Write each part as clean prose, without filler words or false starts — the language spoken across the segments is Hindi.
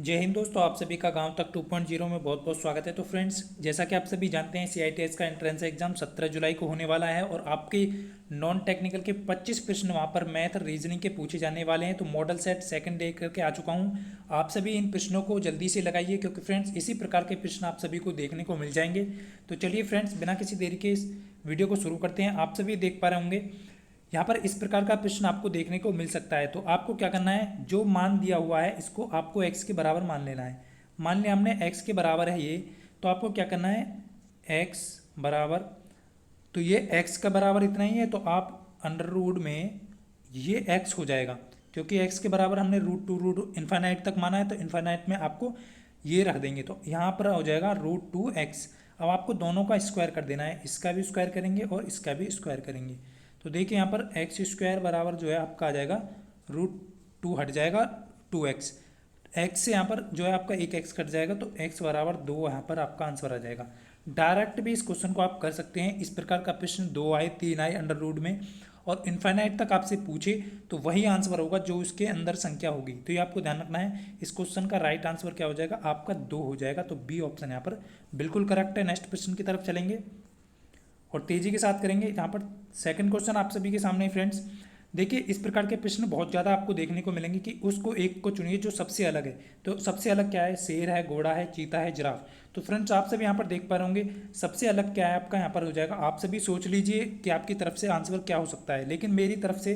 जय हिंद दोस्तों, आप सभी का गांव तक 2.0 में बहुत बहुत स्वागत है। तो फ्रेंड्स, जैसा कि आप सभी जानते हैं CITS का एंट्रेंस एग्जाम 17 जुलाई को होने वाला है और आपके नॉन टेक्निकल के 25 प्रश्न वहां पर मैथ रीजनिंग के पूछे जाने वाले हैं। तो मॉडल सेट सेकंड डे करके आ चुका हूं। आप सभी इन प्रश्नों को जल्दी से लगाइए क्योंकि फ्रेंड्स इसी प्रकार के प्रश्न आप सभी को देखने को मिल जाएंगे। तो चलिए फ्रेंड्स, बिना किसी देरी के इस वीडियो को शुरू करते हैं। आप सभी देख पा रहे होंगे यहाँ पर इस प्रकार का प्रश्न आपको देखने को मिल सकता है। तो आपको क्या करना है, जो मान दिया हुआ है इसको आपको x के बराबर मान लेना है। मान लिया हमने x के बराबर है ये, तो आपको क्या करना है, x बराबर, तो ये x का बराबर इतना ही है, तो आप अंडर रूट में ये x हो जाएगा क्योंकि x के बराबर हमने रूट इन्फाइनाइट तक माना है, तो इन्फाइनाइट में आपको ये रख देंगे, तो यहाँ पर हो जाएगा √2x। अब आपको दोनों का स्क्वायर कर देना है, इसका भी स्क्वायर करेंगे और इसका भी स्क्वायर करेंगे। तो देखिए यहाँ पर एक्स स्क्वायर बराबर जो है आपका आ जाएगा √2, हट जाएगा 2x। एक्स से यहाँ पर जो है आपका एक एक्स कट जाएगा, तो x बराबर 2 यहाँ पर आपका आंसर आ जाएगा। डायरेक्ट भी इस क्वेश्चन को आप कर सकते हैं। इस प्रकार का प्रश्न 2 आए 3 आए अंडर रूट में और इन्फाइनाइट तक आपसे पूछे तो वही आंसर होगा जो उसके अंदर संख्या होगी। तो ये आपको ध्यान रखना है। इस क्वेश्चन का राइट आंसर क्या हो जाएगा, आपका 2 हो जाएगा। तो बी ऑप्शन यहाँ पर बिल्कुल करेक्ट है। नेक्स्ट प्रश्न की तरफ चलेंगे और तेजी के साथ करेंगे। यहाँ पर सेकंड क्वेश्चन आप सभी के सामने फ्रेंड्स, देखिए इस प्रकार के प्रश्न बहुत ज़्यादा आपको देखने को मिलेंगे कि उसको एक को चुनिए जो सबसे अलग है। तो सबसे अलग क्या है, शेर है, घोड़ा है, चीता है, जिराफ। तो फ्रेंड्स आप सभी यहाँ पर देख पा रहे होंगे सबसे अलग क्या है आपका यहाँ पर हो जाएगा। आप सभी सोच लीजिए कि आपकी तरफ से आंसर क्या हो सकता है, लेकिन मेरी तरफ से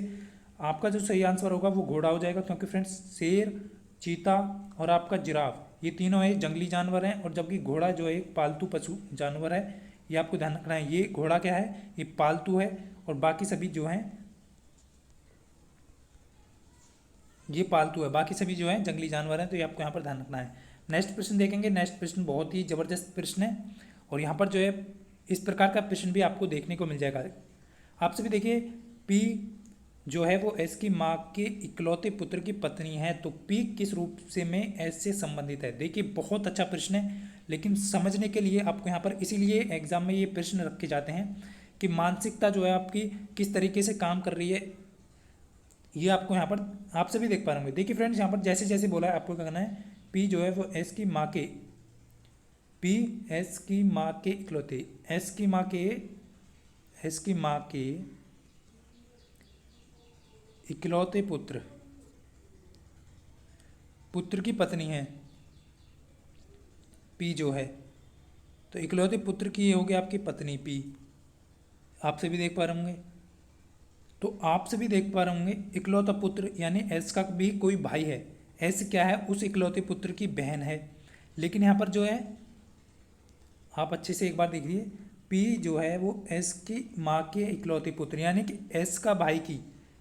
आपका जो सही आंसर होगा वो घोड़ा हो जाएगा क्योंकि फ्रेंड्स शेर, चीता और आपका जिराफ ये तीनों है जंगली जानवर हैं, और जबकि घोड़ा जो है एक पालतू पशु जानवर है। ये आपको ध्यान रखना है। ये घोड़ा क्या है, ये पालतू है और बाकी सभी जो हैं ये पालतू है, बाकी सभी जो है जंगली जानवर हैं। तो ये आपको यहाँ पर ध्यान रखना है। नेक्स्ट प्रश्न देखेंगे। नेक्स्ट प्रश्न बहुत ही जबरदस्त प्रश्न है और यहाँ पर जो है इस प्रकार का प्रश्न भी आपको देखने को मिल जाएगा। आप सभी देखिए, पी जो है वो एस की माँ के इकलौते पुत्र की पत्नी है, तो पी किस रूप से में एस से संबंधित है। देखिए बहुत अच्छा प्रश्न है, लेकिन समझने के लिए आपको यहाँ पर इसीलिए एग्जाम में ये प्रश्न रखे जाते हैं कि मानसिकता जो है आपकी किस तरीके से काम कर रही है, ये आपको यहाँ पर आप सभी देख पा रहे होंगे। देखिए फ्रेंड्स, यहाँ पर जैसे जैसे बोला है आपको क्या करना है, पी जो है वो एस की माँ के, पी एस की माँ के इकलौते, एस की माँ के, एस की माँ के इकलौते पुत्र, पुत्र की पत्नी है पी जो है, तो इकलौते पुत्र की ये होगी आपकी पत्नी पी। आप सभी देख पा रहे होंगे। तो आप सभी देख पा रहे होंगे इकलौता पुत्र यानी एस का भी कोई भाई है। एस क्या है, उस इकलौते पुत्र की बहन है। लेकिन यहाँ पर जो है आप अच्छे से एक बार देखिए, पी जो है वो एस की माँ के इकलौते पुत्र यानी कि एस का भाई की,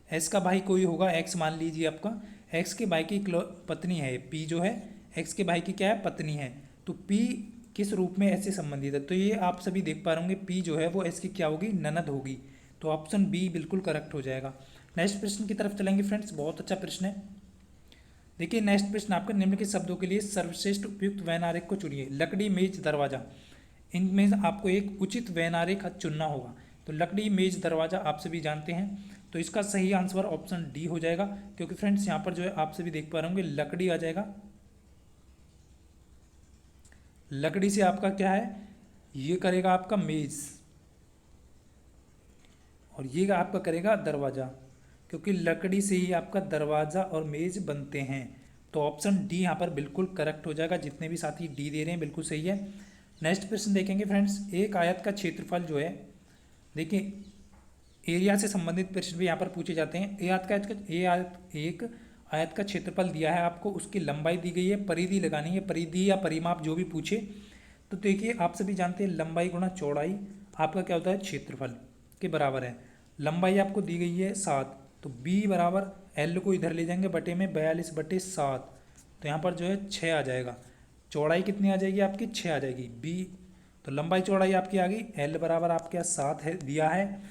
एस का भाई कोई होगा, एक्स मान लीजिए आपका, एक्स के भाई की पत्नी है पी जो है, एक्स के भाई की क्या है, पत्नी है। तो पी किस रूप में एस से संबंधित है, तो ये आप सभी देख पा रहे होंगे पी जो है वो एस की क्या होगी, ननद होगी। तो ऑप्शन बी बिल्कुल करेक्ट हो जाएगा। नेक्स्ट प्रश्न की तरफ चलेंगे फ्रेंड्स, बहुत अच्छा प्रश्न है। देखिए नेक्स्ट प्रश्न आपका, निम्नलिखित शब्दों के लिए सर्वश्रेष्ठ उपयुक्त वैनारिक को चुनिए। लकड़ी, मेज, दरवाजा, इनमें आपको एक उचित वैनारिक चुनना होगा। तो लकड़ी, मेज, दरवाजा आप सभी जानते हैं, तो इसका सही आंसर ऑप्शन डी हो जाएगा क्योंकि फ्रेंड्स यहाँ पर जो है आप सभी देख पा रहे होंगे लकड़ी आ जाएगा। लकड़ी से आपका क्या है, ये करेगा आपका मेज और ये आपका करेगा दरवाज़ा, क्योंकि लकड़ी से ही आपका दरवाज़ा और मेज बनते हैं। तो ऑप्शन डी यहाँ पर बिल्कुल करेक्ट हो जाएगा। जितने भी साथी डी दे रहे हैं बिल्कुल सही है। नेक्स्ट प्रश्न देखेंगे फ्रेंड्स, एक आयत का क्षेत्रफल जो है, देखिए एरिया से संबंधित प्रश्न भी यहाँ पर पूछे जाते हैं। एक आयत का क्षेत्रफल दिया है आपको, उसकी लंबाई दी गई है, परिधि लगानी है, परिधि या परिमाप जो भी पूछे। तो देखिए आप सभी जानते हैं लंबाई गुणा चौड़ाई आपका क्या होता है, क्षेत्रफल के बराबर है। लंबाई आपको दी गई है 7, तो b बराबर l को इधर ले जाएंगे बटे में 42/7, तो यहाँ पर जो है 6 आ जाएगा। चौड़ाई कितनी आ जाएगी आपकी, 6 आ जाएगी। b तो लंबाई चौड़ाई आपकी आ गई, l बराबर आपके यहाँ 7 है दिया है,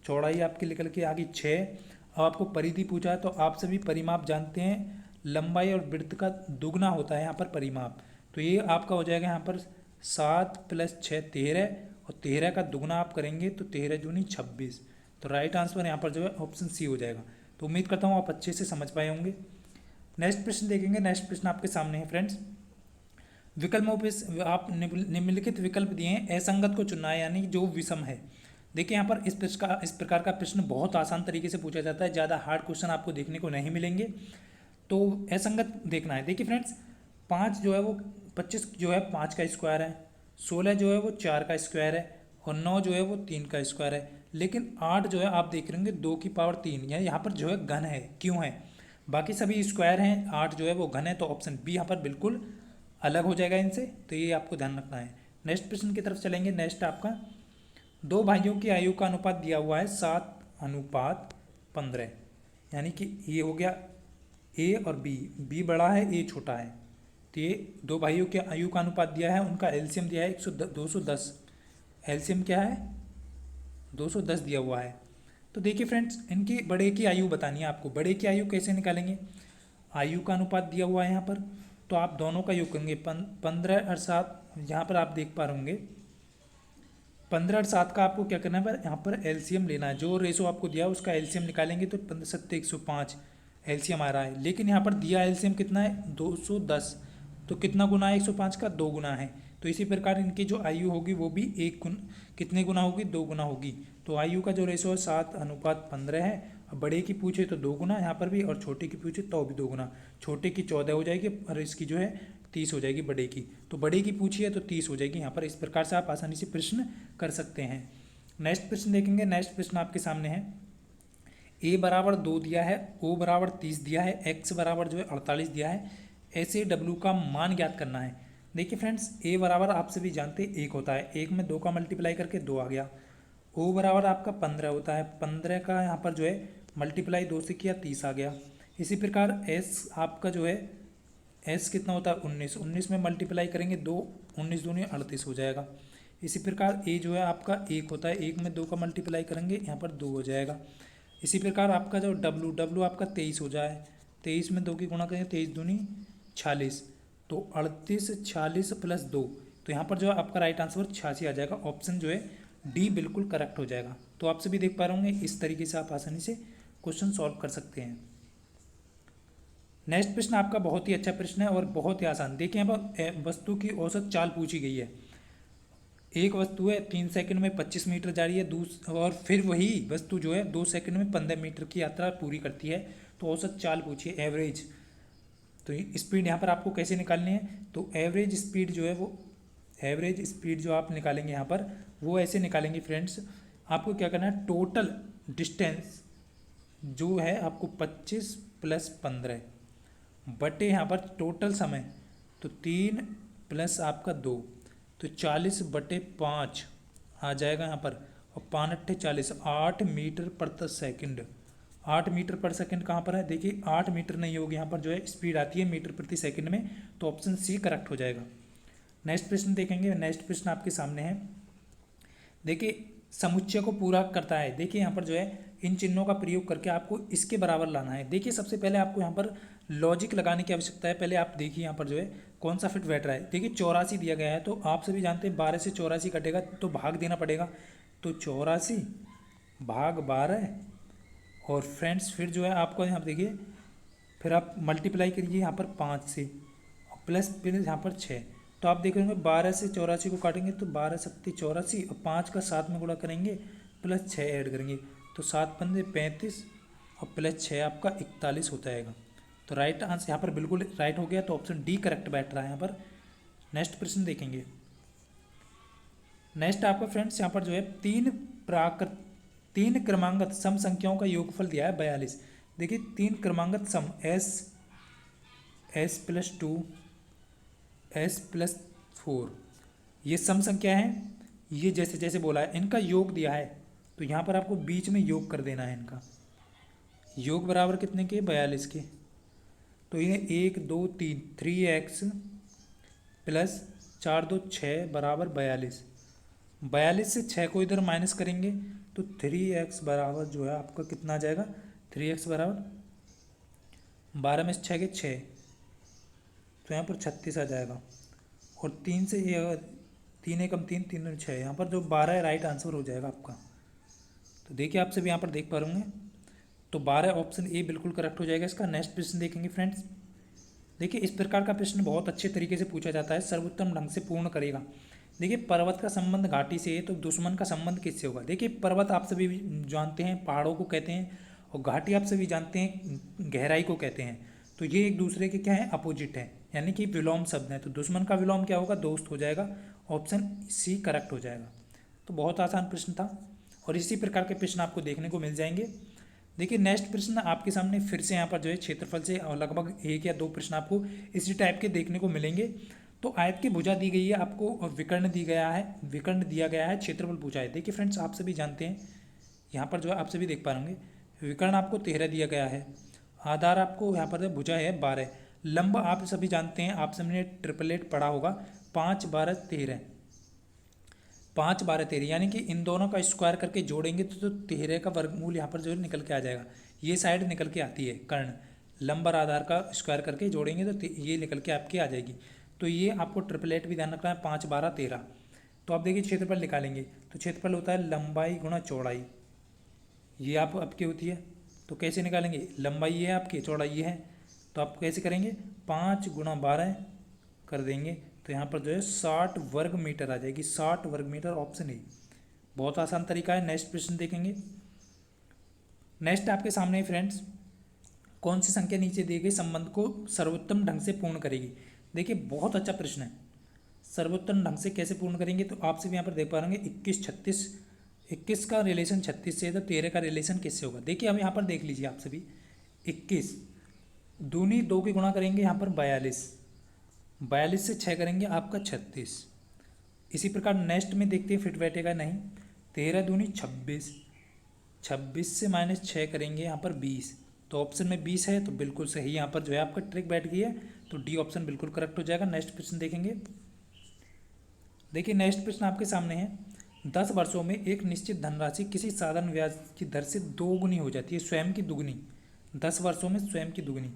चौड़ाई आपकी निकल के आ गई 6। अब आपको परिधि पूछा है, तो आप सभी परिमाप जानते हैं, लंबाई और वृत्त का दुगना होता है यहाँ पर परिमाप। तो ये आपका हो जाएगा यहाँ पर 7 + 6 13, और 13 का दुगना आप करेंगे तो 13 दूनी 26। तो राइट आंसर यहाँ पर जो है ऑप्शन सी हो जाएगा। तो उम्मीद करता हूँ आप अच्छे से समझ पाए होंगे। नेक्स्ट प्रश्न देखेंगे। नेक्स्ट प्रश्न आपके सामने है फ्रेंड्स। विकल्पों पे आप निम्नलिखित विकल्प दिए हैं, असंगत को चुनना है यानी जो विषम है। देखिए यहाँ पर इस प्रकार का प्रश्न बहुत आसान तरीके से पूछा जाता है, ज़्यादा हार्ड क्वेश्चन आपको देखने को नहीं मिलेंगे। तो असंगत देखना है। देखिए फ्रेंड्स, 5 जो है वो 25 जो है 5 का स्क्वायर है, 16 जो है वो 4 का स्क्वायर है और 9 जो है वो 3 का स्क्वायर है। लेकिन 8 जो है आप देख रहे होंगे 2 की पावर 3, यानी यहाँ पर जो है घन है। क्यों है? बाकी सभी स्क्वायर हैं, 8 जो है वो घन है, तो ऑप्शन बी यहाँ पर बिल्कुल अलग हो जाएगा इनसे। तो ये आपको ध्यान रखना है। नेक्स्ट प्रश्न की तरफ चलेंगे। नेक्स्ट आपका, दो भाइयों की आयु का अनुपात दिया हुआ है 7:15, यानी कि ये हो गया ए और बी बड़ा है, ए छोटा है। तो ये दो भाइयों के आयु का अनुपात दिया है, उनका एलसीएम दिया है 210। एलसीएम क्या है? 210 दिया हुआ है। तो देखिए फ्रेंड्स, इनकी बड़े की आयु बतानी है आपको। बड़े की आयु कैसे निकालेंगे? आयु का अनुपात दिया हुआ है यहाँ पर, तो आप दोनों का योग करेंगे। 15 और 7, यहाँ पर आप देख पा रहे होंगे 15 और 7 का आपको क्या करना है, पर यहाँ पर एलसीएम लेना है। जो रेशो आपको दिया है उसका एलसीएम निकालेंगे तो 15 7 105 एलसीएम आ रहा है। लेकिन यहाँ पर दिया एलसीएम कितना है? 210। तो कितना गुना है 105 का? 2 गुना है। तो इसी प्रकार इनकी जो आयु होगी वो भी कितने गुना होगी? 2 गुना होगी। तो आयु का जो रेशो है 7:15 है। अब बड़े की पूछे तो 2 गुना यहाँ पर भी, और छोटे की पूछे तो भी 2 गुना। छोटे की 14 हो जाएगी और इसकी जो है 30 हो जाएगी बड़े की। तो बड़े की पूछी है तो 30 हो जाएगी यहाँ पर। इस प्रकार से आप आसानी से प्रश्न कर सकते हैं। नेक्स्ट प्रश्न देखेंगे। नेक्स्ट प्रश्न आपके सामने है। ए बराबर 2 दिया है, ओ बराबर 30 दिया है, एक्स बराबर जो है 48 दिया है। ऐसे डब्ल्यू का मान ज्ञात करना है। देखिए फ्रेंड्स, ए बराबर आप सभी जानते हैं 1 होता है, 1 में 2 का मल्टीप्लाई करके 2 आ गया। ओ बराबर आपका 15 होता है, 15 का यहाँ पर जो है मल्टीप्लाई 2 से किया 30 आ गया। इसी प्रकार एस आपका जो है, एस कितना होता है? 19, 19 में मल्टीप्लाई करेंगे 2, 19 दूनी 38 हो जाएगा। इसी प्रकार ए जो है आपका 1 होता है, 1 में 2 का मल्टीप्लाई करेंगे यहाँ पर 2 हो जाएगा। इसी प्रकार आपका जो डब्लू आपका 23 हो जाए, 23 में 2 की गुणा करेंगे 23 दूनी 46, तो 38 46 प्लस 2, तो यहाँ पर जो है आपका राइट आंसर 86 आ जाएगा। ऑप्शन जो है डी बिल्कुल करेक्ट हो जाएगा। तो आप सभी देख पा रहे होंगे, इस तरीके से आप आसानी से क्वेश्चन सॉल्व कर सकते हैं। नेक्स्ट प्रश्न आपका बहुत ही अच्छा प्रश्न है और बहुत ही आसान। देखिए यहाँ पर वस्तु की औसत चाल पूछी गई है। एक वस्तु है 3 सेकंड में 25 मीटर जा रही है, और फिर वही वस्तु जो है 2 सेकंड में 15 मीटर की यात्रा पूरी करती है। तो औसत चाल पूछिए, एवरेज। तो स्पीड यहाँ पर आपको कैसे निकालनी है? तो एवरेज स्पीड जो है वो, एवरेज स्पीड जो आप निकालेंगे यहाँ पर, वो ऐसे निकालेंगे फ्रेंड्स। आपको क्या करना है, टोटल डिस्टेंस जो है आपको 25 प्लस 15 बटे यहाँ पर टोटल समय, तो 3 प्लस आपका 2, तो 40 बटे 5 आ जाएगा यहाँ पर। और 5 अट्ठे 40, 8 मीटर प्रति सेकंड। 8 मीटर पर सेकंड कहाँ पर है? देखिए 8 मीटर नहीं होगी, यहाँ पर जो है स्पीड आती है मीटर प्रति सेकंड में। तो ऑप्शन सी करेक्ट हो जाएगा। नेक्स्ट प्रश्न देखेंगे। नेक्स्ट प्रश्न आपके सामने है। देखिए समुच्चय को पूरा करता है। देखिए यहाँ पर जो है इन चिन्हों का प्रयोग करके आपको इसके बराबर लाना है। देखिए सबसे पहले आपको यहाँ पर लॉजिक लगाने की आवश्यकता है। पहले आप देखिए यहाँ पर जो है कौन सा फिट बैठ रहा है। देखिए 84 दिया गया है, तो आप सभी जानते हैं 12 से 84 कटेगा तो भाग देना पड़ेगा। तो 84 भाग 12, और फ्रेंड्स फिर जो है आपको यहाँ पर देखिए, फिर आप मल्टीप्लाई करिए यहाँ पर 5 से, प्लस फिर यहाँ पर 6। तो आप देख रहे होंगे 12 से 84 को काटेंगे तो 12 सत्ती 84, और 5 का 7 में गुणा करेंगे, प्लस 6 ऐड करेंगे तो 7 पंजे 35, और प्लस 6 आपका 41 हो जाएगा। तो राइट आंसर यहाँ पर बिल्कुल राइट हो गया। तो ऑप्शन डी करेक्ट बैठ रहा है यहाँ पर। नेक्स्ट प्रश्न देखेंगे। नेक्स्ट आपका फ्रेंड्स यहाँ पर जो है तीन क्रमांगत सम संख्याओं का योगफल दिया है 42। देखिए 3 क्रमांगत सम एस प्लस 2 एस प्लस 4, ये सम संख्या है। ये जैसे जैसे बोला है इनका योग दिया है, तो यहाँ पर आपको बीच में योग कर देना है। इनका योग बराबर कितने के? 42 के। तो ये 1 2 3 3x प्लस 4 2 6 बराबर 42। 42 से 6 को इधर माइनस करेंगे तो 3x बराबर जो है आपका कितना आ जाएगा? 3x बराबर 12 में से 6 के 6, तो यहाँ पर 36 आ जाएगा। और 3 से 3 एकम 3 3 दूनी 6, यहाँ पर जो 12 है राइट आंसर हो जाएगा आपका। तो देखिए आप सभी यहाँ पर देख पा रहे होंगे, तो 12 ऑप्शन ए बिल्कुल करेक्ट हो जाएगा इसका। नेक्स्ट प्रश्न देखेंगे फ्रेंड्स। देखिए इस प्रकार का प्रश्न बहुत अच्छे तरीके से पूछा जाता है, सर्वोत्तम ढंग से पूर्ण करेगा। देखिए पर्वत का संबंध घाटी से है तो दुश्मन का संबंध किससे होगा? देखिए पर्वत आप सभी जानते हैं पहाड़ों को कहते हैं, और घाटी आप सभी जानते हैं गहराई को कहते हैं। तो ये एक दूसरे के क्या है, अपोजिट है, यानी कि विलोम शब्द है। तो दुश्मन का विलोम क्या होगा? दोस्त हो जाएगा। ऑप्शन सी करेक्ट हो जाएगा। तो बहुत आसान प्रश्न था और इसी प्रकार के प्रश्न आपको देखने को मिल जाएंगे। देखिए नेक्स्ट प्रश्न आपके सामने फिर से यहाँ पर जो है क्षेत्रफल से और लगभग 1 या 2 प्रश्न आपको इसी टाइप के देखने को मिलेंगे। तो आयत की भुजा दी गई है आपको और विकर्ण दी गया है, विकर्ण दिया गया है, क्षेत्रफल पूछा है। देखिए फ्रेंड्स आप सभी जानते हैं यहाँ पर जो है आप सभी देख पा होंगे विकर्ण आपको 13 दिया गया है, आधार आपको यहाँ पर भुजा है 12, लंब आप सभी जानते हैं, आप सबने ट्रिपलेट पढ़ा होगा 5 12 13, 5 12 13, यानी कि इन दोनों का स्क्वायर करके जोड़ेंगे तो 13 का वर्गमूल यहाँ पर जो है निकल के आ जाएगा। ये साइड निकल के आती है कर्ण, लंब और आधार का स्क्वायर करके जोड़ेंगे तो ये निकल के आपकी आ जाएगी। तो ये आपको ट्रिपलेट भी ध्यान रखना है 5 12 13। तो आप देखिए क्षेत्रफल निकालेंगे तो क्षेत्रफल होता है लंबाई गुणा चौड़ाई, ये आप आपकी होती है। तो कैसे निकालेंगे? लंबाई ये है आपकी, चौड़ाई ये है, तो आप कैसे करेंगे? 5 गुणा 12 कर देंगे तो यहाँ पर जो है 60 वर्ग मीटर आ जाएगी, 60 वर्ग मीटर, ऑप्शन ए। बहुत आसान तरीका है। नेक्स्ट प्रश्न देखेंगे। नेक्स्ट आपके सामने फ्रेंड्स कौन सी संख्या नीचे दिए गए संबंध को सर्वोत्तम ढंग से पूर्ण करेगी? देखिए बहुत अच्छा प्रश्न है, सर्वोत्तम ढंग से कैसे पूर्ण करेंगे? तो आप सभी यहाँ पर देख पा रहे होंगे 21 36, 21 का रिलेशन 36 से है तो 13 का रिलेशन किससे होगा? देखिए अब यहाँ पर देख लीजिए आप सभी, 21 दूनी 2 की गुणा करेंगे यहाँ पर 42, 42 से 6 करेंगे आपका 36। इसी प्रकार नेक्स्ट में देखते हैं फिट बैठेगा नहीं, 13 दूनी 26, 26 से -6 करेंगे यहाँ पर 20, तो ऑप्शन में 20 है तो बिल्कुल सही, यहाँ पर जो है आपका ट्रिक बैठ गई है, तो डी ऑप्शन बिल्कुल करेक्ट हो जाएगा। नेक्स्ट प्रश्न देखेंगे। देखिए नेक्स्ट प्रश्न आपके सामने है, 10 वर्षों में एक निश्चित धनराशि किसी साधारण ब्याज की दर से दोगुनी हो जाती है, स्वयं की दुगनी, 10 वर्षों में स्वयं की दुगनी।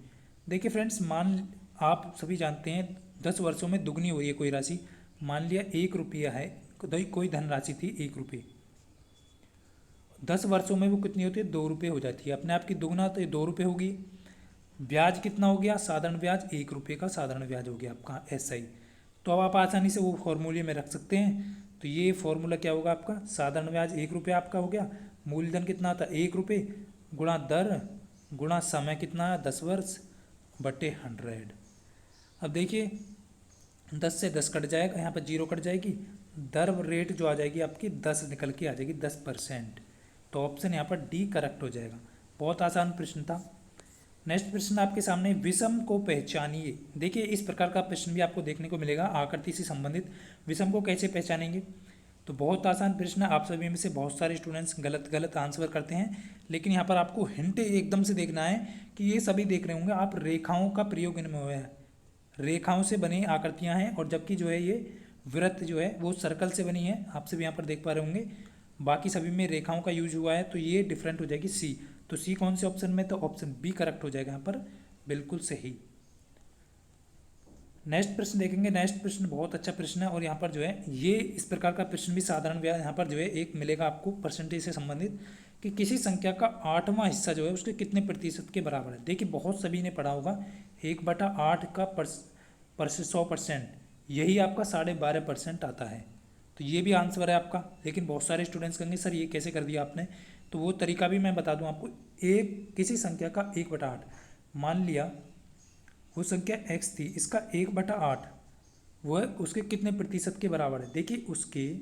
देखिए फ्रेंड्स मान आप सभी जानते हैं 10 वर्षों में दुगनी हो रही है कोई राशि, मान लिया 1 रुपया है, कोई धनराशि थी 1 रुपये, 10 वर्षों में वो कितनी होती है? 2 रुपये हो जाती है, अपने आप की दुगना, तो ये 2 रुपये होगी। ब्याज कितना हो गया? साधारण ब्याज 1 रुपये का साधारण ब्याज हो गया आपका SI। तो अब आप आसानी से वो फॉर्मूले में रख सकते हैं। तो ये फॉर्मूला क्या होगा आपका? साधारण ब्याज 1 रुपये आपका हो गया, मूलधन कितना था 1 रुपये, गुणा दर गुणा समय कितना है 10 वर्ष बटे 100। अब देखिए 10 से 10 कट जाएगा, यहाँ पर 0 कट जाएगी, दर रेट जो आ जाएगी आपकी 10 निकल के आ जाएगी, 10%। तो ऑप्शन यहाँ पर डी करेक्ट हो जाएगा। बहुत आसान प्रश्न था। नेक्स्ट प्रश्न आपके सामने, विषम को पहचानिए। देखिए इस प्रकार का प्रश्न भी आपको देखने को मिलेगा आकृति से संबंधित, विषम को कैसे पहचानेंगे? तो बहुत आसान प्रश्न है, आप सभी में से बहुत सारे स्टूडेंट्स गलत आंसर करते हैं, लेकिन यहाँ पर आपको हिंट एकदम से देखना है कि ये सभी देख रहे होंगे आप, रेखाओं का प्रयोग इनमें हुआ है, रेखाओं से बनी आकृतियाँ हैं, और जबकि जो है ये वृत्त जो है वो सर्कल से बनी है, आप सभी यहाँ पर देख पा रहे होंगे, बाकी सभी में रेखाओं का यूज हुआ है, तो ये डिफरेंट हो जाएगी सी। तो सी कौन से ऑप्शन में? तो ऑप्शन बी करेक्ट हो जाएगा यहाँ पर, बिल्कुल सही। नेक्स्ट प्रश्न देखेंगे। नेक्स्ट प्रश्न बहुत अच्छा प्रश्न है, और यहाँ पर जो है ये इस प्रकार का प्रश्न भी साधारण ब्याज यहाँ पर जो है एक मिलेगा आपको परसेंटेज से संबंधित, कि किसी संख्या का 8वां हिस्सा जो है उसके कितने प्रतिशत के बराबर है। देखिए बहुत सभी ने पढ़ा होगा 1/8 का 100%, यही आपका 12.5% आता है। तो ये भी आंसर है आपका, लेकिन बहुत सारे स्टूडेंट्स कहेंगे सर ये कैसे कर दिया आपने, तो वो तरीका भी मैं बता दूं आपको। एक किसी संख्या का 1/8, मान लिया वो संख्या x थी, इसका 1/8 वह उसके कितने प्रतिशत के बराबर है? देखिए उसके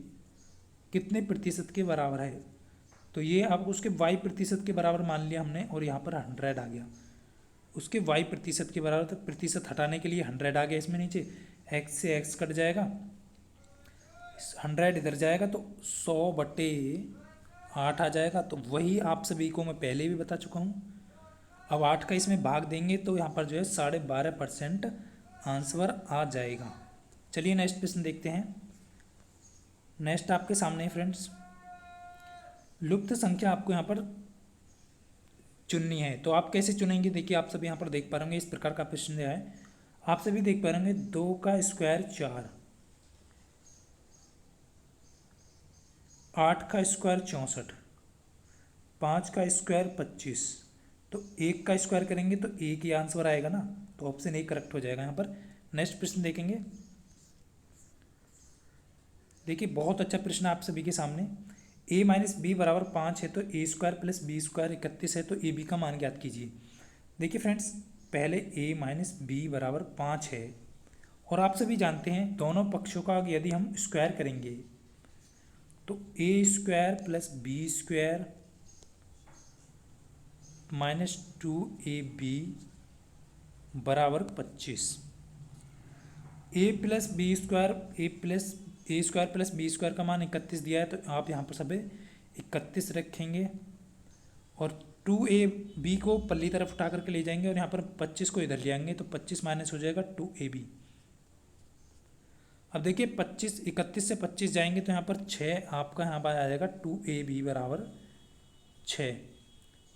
कितने प्रतिशत के बराबर है, तो ये अब उसके y प्रतिशत के बराबर मान लिया हमने, और यहाँ पर 100 आ गया, उसके y प्रतिशत के बराबर, तो प्रतिशत हटाने के लिए 100 आ गया इसमें नीचे, x से x कट जाएगा, 100 इधर जाएगा तो 100/8 आ जाएगा। तो वही आप सभी को मैं पहले भी बता चुका हूँ। अब 8 का इसमें भाग देंगे तो यहाँ पर जो है 12.5% आंसर आ जाएगा। चलिए नेक्स्ट प्रश्न देखते हैं। नेक्स्ट आपके सामने फ्रेंड्स, लुप्त संख्या आपको यहाँ पर चुननी है, तो आप कैसे चुनेंगे? देखिए आप सभी यहाँ पर देख पा रहे होंगे इस प्रकार का प्रश्न है, आप सभी देख पा रहे होंगे 2 का स्क्वायर 4, 8 का स्क्वायर 64, 5 का स्क्वायर 25, तो 1 का स्क्वायर करेंगे तो एक ही आंसर आएगा ना, तो तो ऑप्शन ए करेक्ट हो जाएगा यहाँ पर। नेक्स्ट प्रश्न देखेंगे। देखिए बहुत अच्छा प्रश्न आप सभी के सामने। a माइनस बी बराबर 5 है तो A square plus B square 31 है तो ए बी का मान ज्ञात कीजिए। देखिए फ्रेंड्स, पहले a माइनस बी बराबर 5 है और आप सभी जानते हैं दोनों पक्षों का यदि हम स्क्वायर करेंगे तो A square plus B square minus 2ab बराबर 25। A plus B square A square plus B square का मान 31 दिया है तो आप यहाँ पर सब 31 रखेंगे और 2ab को पल्ली तरफ उठा करके ले जाएंगे और यहाँ पर 25 को इधर ले आएंगे तो 25 माइनस हो जाएगा 2ab। अब देखिए 31 से 25 जाएंगे तो यहाँ पर 6 आपका यहाँ पर आ जाएगा 2ab बराबर 6।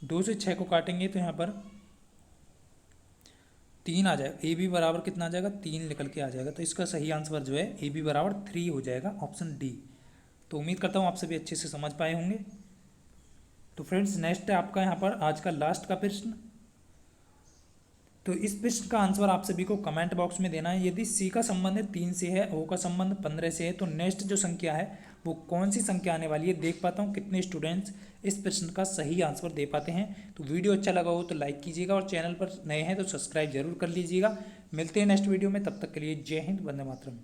2 से 6 को काटेंगे तो यहाँ पर 3 आ जाएगा। ए बी बराबर कितना आ जाएगा, 3 निकल के आ जाएगा। तो इसका सही आंसर जो है ए बी बराबर 3 हो जाएगा, ऑप्शन डी। तो उम्मीद करता हूँ आप सभी अच्छे से समझ पाए होंगे। तो फ्रेंड्स नेक्स्ट है आपका यहाँ पर आज का लास्ट का प्रश्न। तो इस प्रश्न का आंसर आप सभी को कमेंट बॉक्स में देना है। यदि सी का संबंध 3 से है, ओ का संबंध 15 से है तो नेक्स्ट जो संख्या है वो कौन सी संख्या आने वाली है। देख पाता हूँ कितने स्टूडेंट्स इस प्रश्न का सही आंसर दे पाते हैं। तो वीडियो अच्छा लगा हो तो लाइक कीजिएगा और चैनल पर नए हैं तो सब्सक्राइब जरूर कर लीजिएगा। मिलते हैं नेक्स्ट वीडियो में, तब तक के लिए जय हिंद, वंदे मातरम।